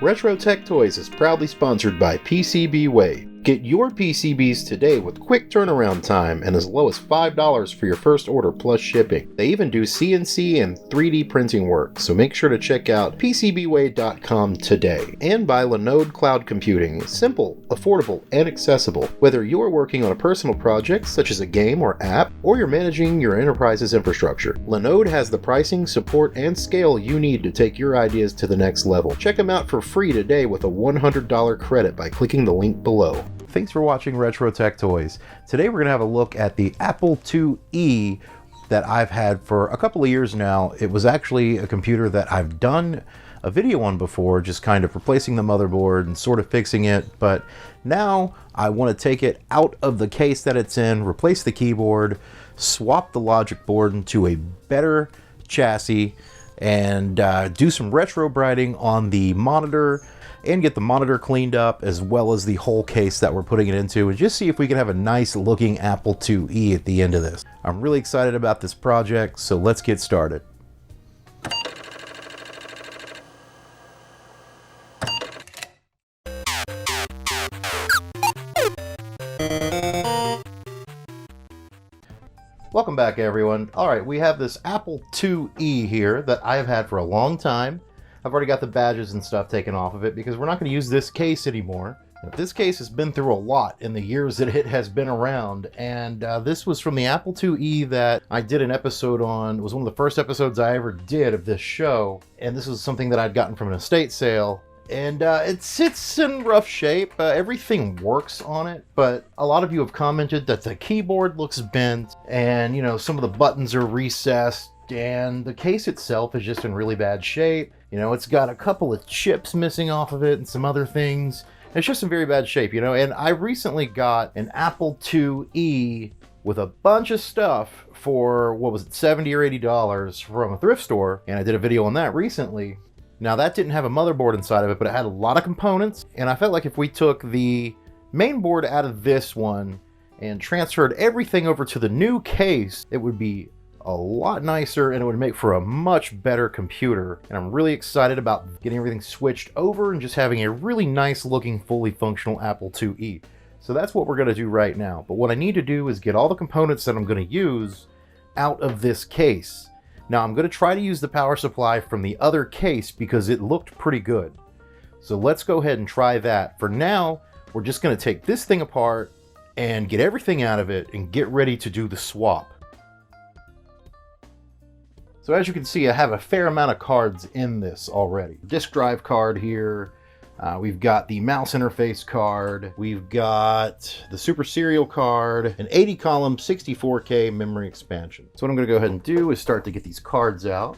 Retro Tech Toys is proudly sponsored by PCBWay. Get your PCBs today with quick turnaround time and as low as $5 for your first order plus shipping. They even do CNC and 3D printing work, so make sure to check out PCBWay.com today. And by Linode Cloud Computing. Simple, affordable, and accessible. Whether you're working on a personal project such as a game or app, or you're managing your enterprise's infrastructure, Linode has the pricing, support, and scale you need to take your ideas to the next level. Check them out for free today with a $100 credit by clicking the link below. Thanks for watching Retro Tech Toys. Today we're going to have a look at the Apple IIe that I've had for a couple of years now. It was actually a computer that I've done a video on before, just kind of replacing the motherboard and sort of fixing it, but now I want to take it out of the case that it's in, replace the keyboard, swap the logic board into a better chassis, and do some retro brighting on the monitor and get the monitor cleaned up, as well as the whole case that we're putting it into, and just see if we can have a nice looking Apple IIe at the end of this. I'm really excited about this project, so let's get started. Welcome back, everyone. Alright, we have this Apple IIe here that I've had for a long time. I've already got the badges and stuff taken off of it because we're not going to use this case anymore. This case has been through a lot in the years that it has been around, and this was from the Apple IIe that I did an episode on. It was one of the first episodes I ever did of this show, and this was something that I'd gotten from an estate sale. And it sits in rough shape. Everything works on it, but a lot of you have commented that the keyboard looks bent, and some of the buttons are recessed, and the case itself is just in really bad shape. It's got a couple of chips missing off of it and some other things. It's just in very bad shape, and I recently got an Apple IIe with a bunch of stuff for, what was it, $70 or $80 from a thrift store, and I did a video on that recently. Now, that didn't have a motherboard inside of it, but it had a lot of components, and I felt like if we took the main board out of this one and transferred everything over to the new case, it would be a lot nicer and it would make for a much better computer. And I'm really excited about getting everything switched over and just having a really nice looking, fully functional Apple IIe. So that's what we're going to do right now. But what I need to do is get all the components that I'm going to use out of this case. Now, I'm going to try to use the power supply from the other case because it looked pretty good. So let's go ahead and try that. For now, we're just going to take this thing apart and get everything out of it and get ready to do the swap. So as you can see, I have a fair amount of cards in this already. Disk drive card here. We've got the mouse interface card. We've got the Super Serial card, an 80 column 64K memory expansion. So what I'm going to go ahead and do is start to get these cards out.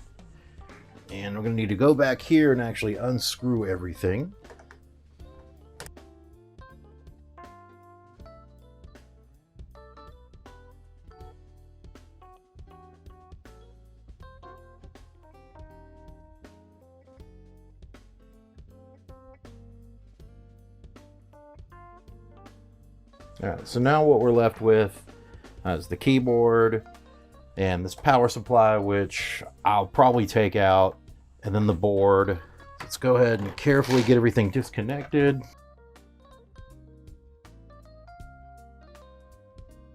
And we're going to need to go back here and actually unscrew everything. Alright, so now what we're left with is the keyboard and this power supply, which I'll probably take out, and then the board. Let's go ahead and carefully get everything disconnected.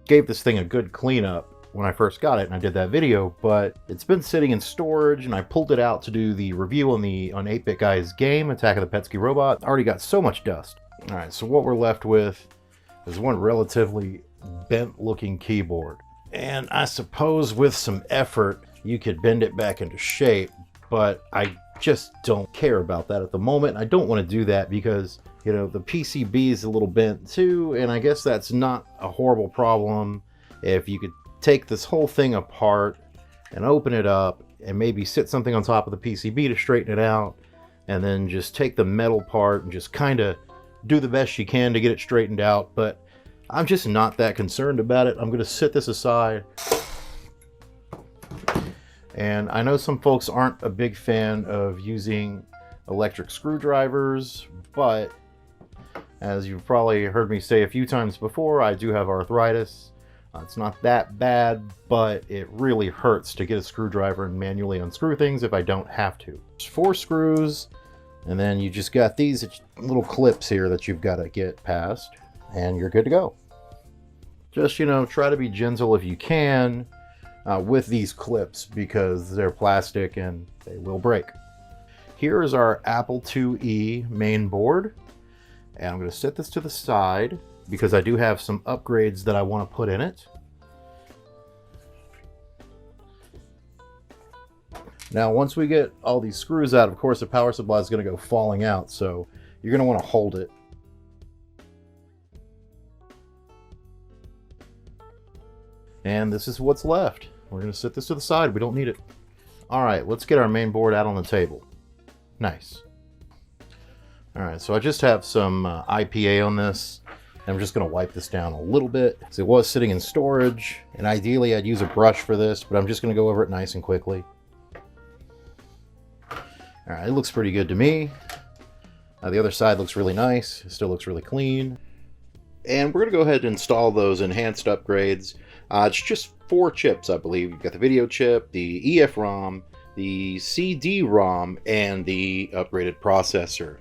Gave this thing a good cleanup when I first got it, and I did that video, but it's been sitting in storage, and I pulled it out to do the review on 8-Bit Guy's game, Attack of the Petsky Robot. I already got so much dust. Alright, so what we're left with is one relatively bent looking keyboard. And I suppose with some effort, you could bend it back into shape, but I just don't care about that at the moment. I don't want to do that because, the PCB is a little bent too, and I guess that's not a horrible problem if you could take this whole thing apart and open it up and maybe sit something on top of the PCB to straighten it out, and then just take the metal part and just kind of do the best you can to get it straightened out. But I'm just not that concerned about it. I'm going to set this aside. And I know some folks aren't a big fan of using electric screwdrivers, but as you've probably heard me say a few times before, I do have arthritis. It's not that bad, but it really hurts to get a screwdriver and manually unscrew things if I don't have to. There's 4 screws And then you just got these little clips here that you've got to get past, and you're good to go. Just, you know, try to be gentle if you can with these clips because they're plastic and they will break. Here is our Apple IIe main board, and I'm going to set this to the side because I do have some upgrades that I want to put in it. Now, once we get all these screws out, of course, the power supply is going to go falling out, so you're going to want to hold it. And this is what's left. We're going to set this to the side. We don't need it. All right, let's get our main board out on the table. Nice. All right, so I just have some IPA on this. And I'm just going to wipe this down a little bit because it was sitting in storage. And ideally, I'd use a brush for this, but I'm just going to go over it nice and quickly. All right, it looks pretty good to me. The other side looks really nice. It still looks really clean. And we're going to go ahead and install those enhanced upgrades. It's just 4 chips, I believe. You've got the video chip, the EFROM, the CD-ROM, and the upgraded processor.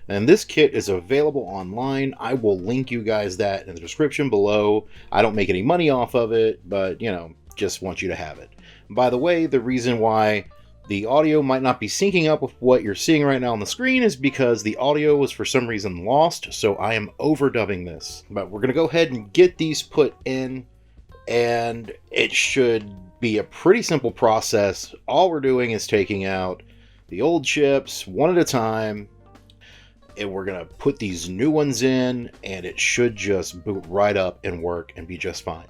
And this kit is available online. I will link you guys that in the description below. I don't make any money off of it, but, you know, just want you to have it. By the way, the reason why the audio might not be syncing up with what you're seeing right now on the screen is because the audio was for some reason lost, so I am overdubbing this. But we're going to go ahead and get these put in, and it should be a pretty simple process. All we're doing is taking out the old chips one at a time, and we're going to put these new ones in, and it should just boot right up and work and be just fine.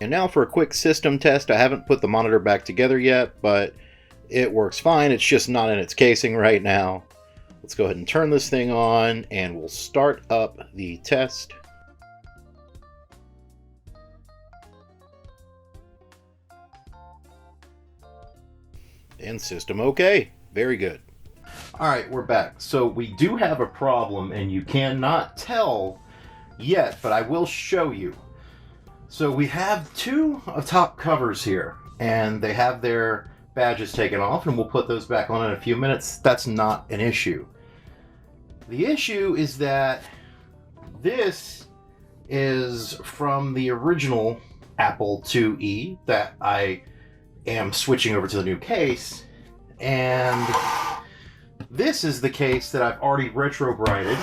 And now for a quick system test. I haven't put the monitor back together yet, but it works fine. It's just not in its casing right now. Let's go ahead and turn this thing on, and we'll start up the test. And system okay. Very good. All right, we're back. So we do have a problem, and you cannot tell yet, but I will show you. So we have 2 top covers here, and they have their badges taken off, and we'll put those back on in a few minutes. That's not an issue. The issue is that this is from the original Apple IIe that I am switching over to the new case, and this is the case that I've already retro-brighted,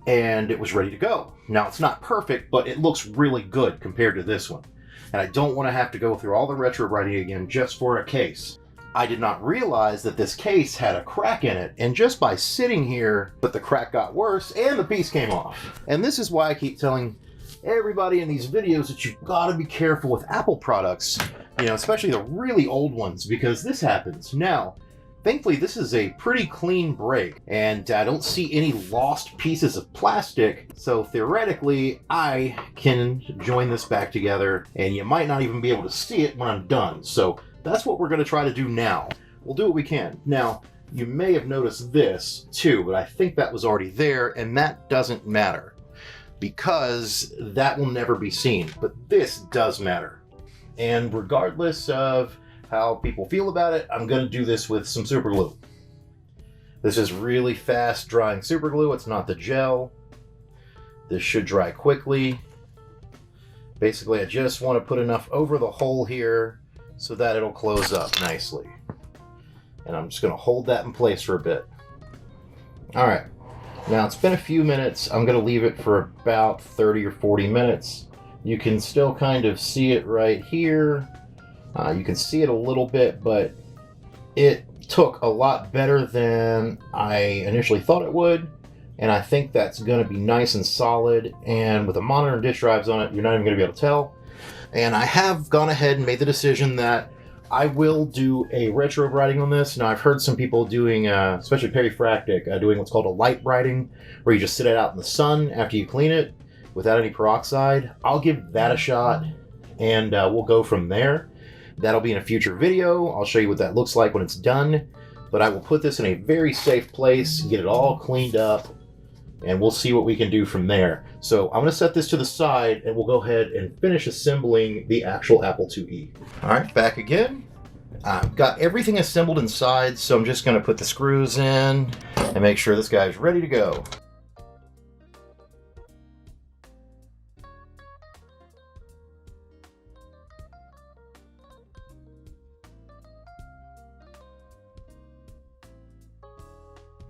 and it was ready to go. Now, it's not perfect, but it looks really good compared to this one. And I don't want to have to go through all the retro-brighting again just for a case. I did not realize that this case had a crack in it, and just by sitting here, but the crack got worse, and the piece came off. And this is why I keep telling everybody in these videos that you've got to be careful with Apple products, you know, especially the really old ones, because this happens. Now, thankfully, this is a pretty clean break, and I don't see any lost pieces of plastic, so theoretically, I can join this back together, and you might not even be able to see it when I'm done. So that's what we're going to try to do now. We'll do what we can. Now, you may have noticed this too, but I think that was already there, and that doesn't matter, because that will never be seen, but this does matter. And regardless of how people feel about it, I'm going to do this with some super glue. This is really fast drying super glue. It's not the gel. This should dry quickly. Basically, I just want to put enough over the hole here so that it'll close up nicely. And I'm just going to hold that in place for a bit. All right. Now, it's been a few minutes. I'm going to leave it for about 30 or 40 minutes. You can still kind of see it right here. You can see it a little bit, but it took a lot better than I initially thought it would, and I think that's going to be nice and solid, and with the monitor and disk drives on it, you're not even going to be able to tell. And I have gone ahead and made the decision that I will do a retro brighting on this. Now, I've heard some people doing, especially Perifractic, doing what's called a light brighting, where you just sit it out in the sun after you clean it without any peroxide. I'll give that a shot, and we'll go from there. That'll be in a future video. I'll show you what that looks like when it's done. But I will put this in a very safe place, get it all cleaned up, and we'll see what we can do from there. So I'm going to set this to the side, and we'll go ahead and finish assembling the actual Apple IIe. All right, back again. I've got everything assembled inside, so I'm just going to put the screws in and make sure this guy's ready to go.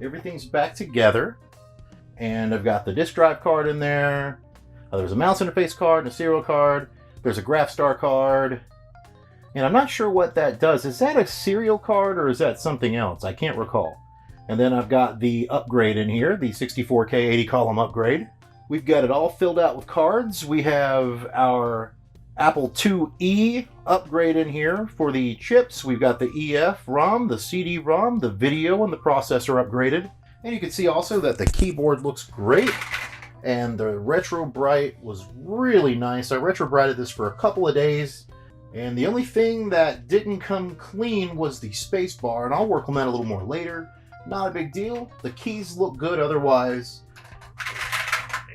Everything's back together, and I've got the disk drive card in there. There's a mouse interface card and a serial card. There's a GraphStar card, and I'm not sure what that does. Is that a serial card or is that something else? I can't recall. And then I've got the upgrade in here, the 64K 80 column upgrade. We've got it all filled out with cards. We have our Apple IIe upgrade in here for the chips. We've got the EF ROM, the CD-ROM, the video, and the processor upgraded. And you can see also that the keyboard looks great, and the Retro Bright was really nice. I Retro Brighted this for a couple of days, and the only thing that didn't come clean was the space bar, and I'll work on that a little more later. Not a big deal. The keys look good otherwise.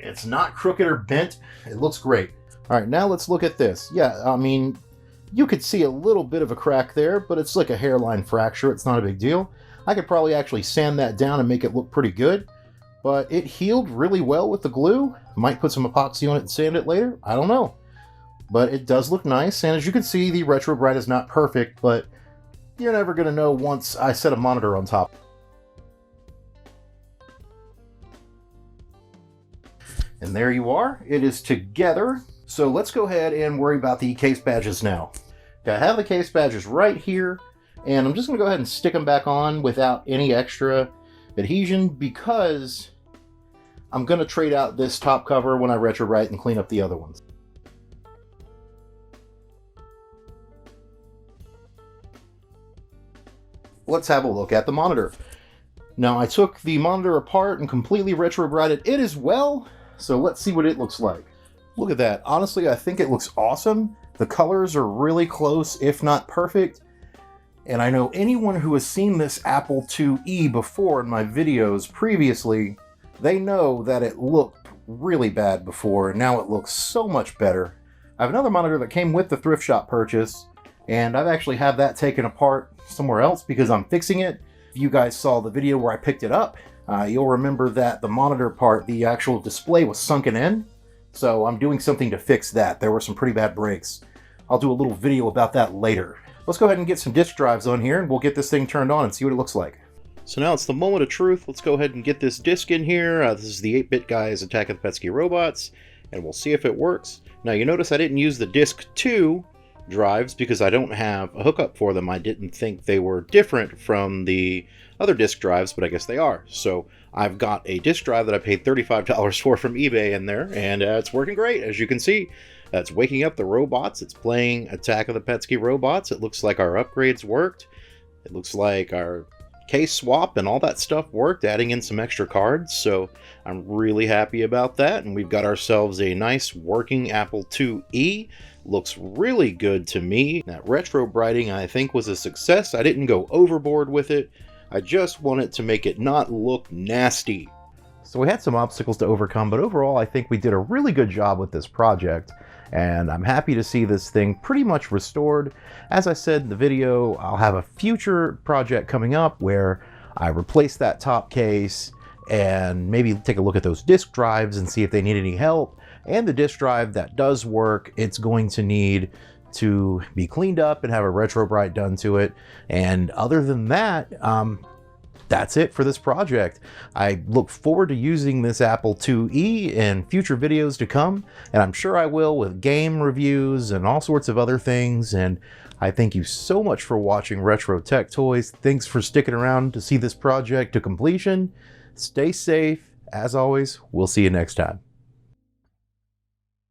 It's not crooked or bent. It looks great. All right, now let's look at this. Yeah, I mean, you could see a little bit of a crack there, but it's like a hairline fracture. It's not a big deal. I could probably actually sand that down and make it look pretty good, but it healed really well with the glue. Might put some epoxy on it and sand it later. I don't know. But it does look nice, and as you can see, the Retro Bright is not perfect, but you're never going to know once I set a monitor on top. And there you are. It is together. So let's go ahead and worry about the case badges now. Okay, I have the case badges right here, and I'm just going to go ahead and stick them back on without any extra adhesion because I'm going to trade out this top cover when I retrowrite and clean up the other ones. Let's have a look at the monitor. Now, I took the monitor apart and completely retrowrited it as well, so let's see what it looks like. Look at that. Honestly, I think it looks awesome. The colors are really close, if not perfect. And I know anyone who has seen this Apple IIe before in my videos previously, they know that it looked really bad before, and now it looks so much better. I have another monitor that came with the thrift shop purchase, and I've actually had that taken apart somewhere else because I'm fixing it. If you guys saw the video where I picked it up, you'll remember that the monitor part, the actual display, was sunken in. So I'm doing something to fix that. There were some pretty bad breaks. I'll do a little video about that later. Let's go ahead and get some disk drives on here, and we'll get this thing turned on and see what it looks like. So now it's the moment of truth. Let's go ahead and get this disk in here. This is the 8-Bit Guys Attack of the Petsky Robots, and we'll see if it works. Now you notice I didn't use the disk 2 drives because I don't have a hookup for them. I didn't think they were different from the other disk drives, but I guess they are. So I've got a disk drive that I paid $35 for from eBay in there, and it's working great. As you can see, it's waking up the robots. It's playing Attack of the Petsky Robots. It looks like our upgrades worked. It looks like our case swap and all that stuff worked, adding in some extra cards. So I'm really happy about that, and we've got ourselves a nice working Apple IIe. Looks really good to me. That retro brighting, I think, was a success. I didn't go overboard with it. I just wanted to make it not look nasty. So we had some obstacles to overcome, but overall I think we did a really good job with this project, and I'm happy to see this thing pretty much restored. As I said in the video, I'll have a future project coming up where I replace that top case and maybe take a look at those disk drives and see if they need any help. And the disk drive that does work, it's going to need to be cleaned up and have a retro bright done to it. And other than that, that's it for this project. I look forward to using this Apple IIe in future videos to come, and I'm sure I will, with game reviews and all sorts of other things. And I thank you so much for watching Retro Tech Toys. Thanks for sticking around to see this project to completion. Stay safe. As always, we'll see you next time.